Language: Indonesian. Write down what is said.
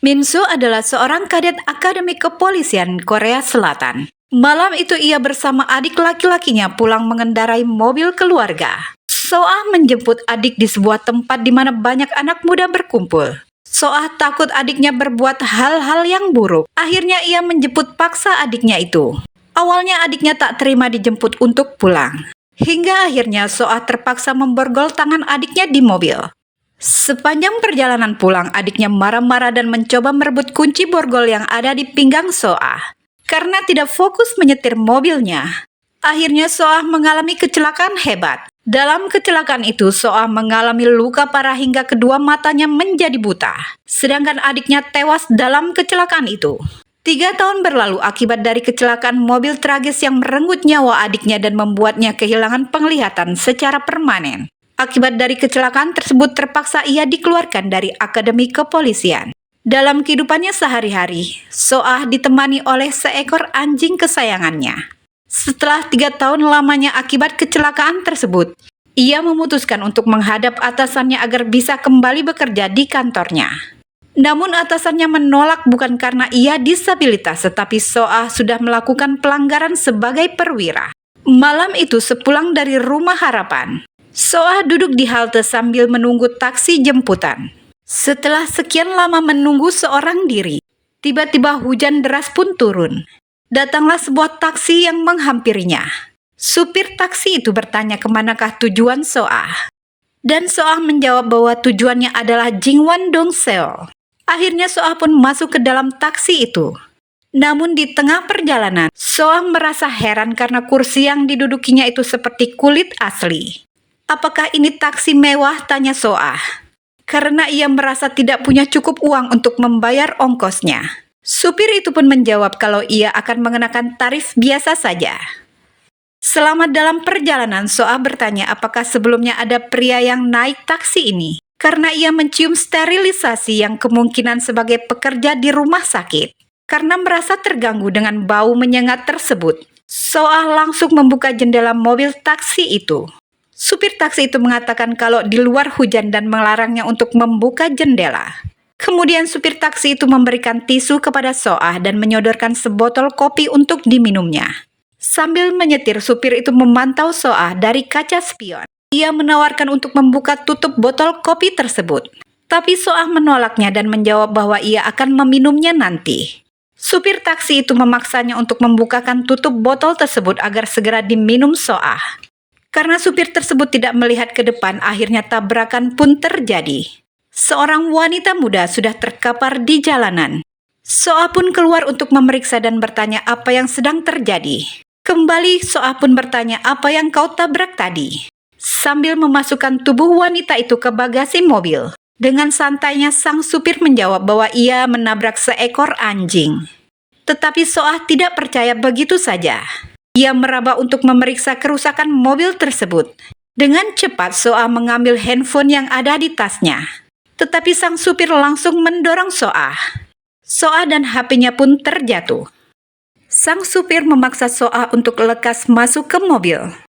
Min-soo adalah seorang kadet Akademi Kepolisian Korea Selatan. Malam itu ia bersama adik laki-lakinya pulang mengendarai mobil keluarga. So-ah menjemput adik di sebuah tempat di mana banyak anak muda berkumpul. So-ah takut adiknya berbuat hal-hal yang buruk. Akhirnya ia menjemput paksa adiknya itu. Awalnya adiknya tak terima dijemput untuk pulang. Hingga akhirnya So-ah terpaksa memborgol tangan adiknya di mobil. Sepanjang perjalanan pulang, adiknya marah-marah dan mencoba merebut kunci borgol yang ada di pinggang So-ah. Karena tidak fokus menyetir mobilnya, akhirnya So-ah mengalami kecelakaan hebat. Dalam kecelakaan itu, So-ah mengalami luka parah hingga kedua matanya menjadi buta. Sedangkan adiknya tewas dalam kecelakaan itu. 3 tahun berlalu akibat dari kecelakaan mobil tragis yang merenggut nyawa adiknya dan membuatnya kehilangan penglihatan secara permanen. Akibat dari kecelakaan tersebut terpaksa ia dikeluarkan dari Akademi Kepolisian. Dalam kehidupannya sehari-hari, So-ah ditemani oleh seekor anjing kesayangannya. Setelah 3 tahun lamanya akibat kecelakaan tersebut, ia memutuskan untuk menghadap atasannya agar bisa kembali bekerja di kantornya. Namun atasannya menolak bukan karena ia disabilitas, tetapi So-ah sudah melakukan pelanggaran sebagai perwira. Malam itu sepulang dari Rumah Harapan, So-ah duduk di halte sambil menunggu taksi jemputan. Setelah sekian lama menunggu seorang diri, tiba-tiba hujan deras pun turun. Datanglah sebuah taksi yang menghampirinya. Supir taksi itu bertanya kemanakah tujuan So-ah. Dan So-ah menjawab bahwa tujuannya adalah Jingwon-dong, Seoul. Akhirnya So-ah pun masuk ke dalam taksi itu. Namun di tengah perjalanan, So-ah merasa heran karena kursi yang didudukinya itu seperti kulit asli. "Apakah ini taksi mewah?" tanya So-ah. Karena ia merasa tidak punya cukup uang untuk membayar ongkosnya. Supir itu pun menjawab kalau ia akan mengenakan tarif biasa saja. Selama dalam perjalanan, So-ah bertanya apakah sebelumnya ada pria yang naik taksi ini. Karena ia mencium sterilisasi yang kemungkinan sebagai pekerja di rumah sakit. Karena merasa terganggu dengan bau menyengat tersebut, So-ah langsung membuka jendela mobil taksi itu. Supir taksi itu mengatakan kalau di luar hujan dan melarangnya untuk membuka jendela. Kemudian supir taksi itu memberikan tisu kepada So-ah dan menyodorkan sebotol kopi untuk diminumnya. Sambil menyetir, supir itu memantau So-ah dari kaca spion. Ia menawarkan untuk membuka tutup botol kopi tersebut. Tapi So-ah menolaknya dan menjawab bahwa ia akan meminumnya nanti. Supir taksi itu memaksanya untuk membukakan tutup botol tersebut agar segera diminum So-ah. Karena supir tersebut tidak melihat ke depan, akhirnya tabrakan pun terjadi. Seorang wanita muda sudah terkapar di jalanan. So-ah pun keluar untuk memeriksa dan bertanya apa yang sedang terjadi. Kembali So-ah pun bertanya apa yang kau tabrak tadi. Sambil memasukkan tubuh wanita itu ke bagasi mobil. Dengan santainya sang supir menjawab bahwa ia menabrak seekor anjing. Tetapi So-ah tidak percaya begitu saja. Ia meraba untuk memeriksa kerusakan mobil tersebut. Dengan cepat So-ah mengambil handphone yang ada di tasnya. Tetapi sang supir langsung mendorong So-ah. So-ah dan HP-nya pun terjatuh. Sang supir memaksa So-ah untuk lekas masuk ke mobil.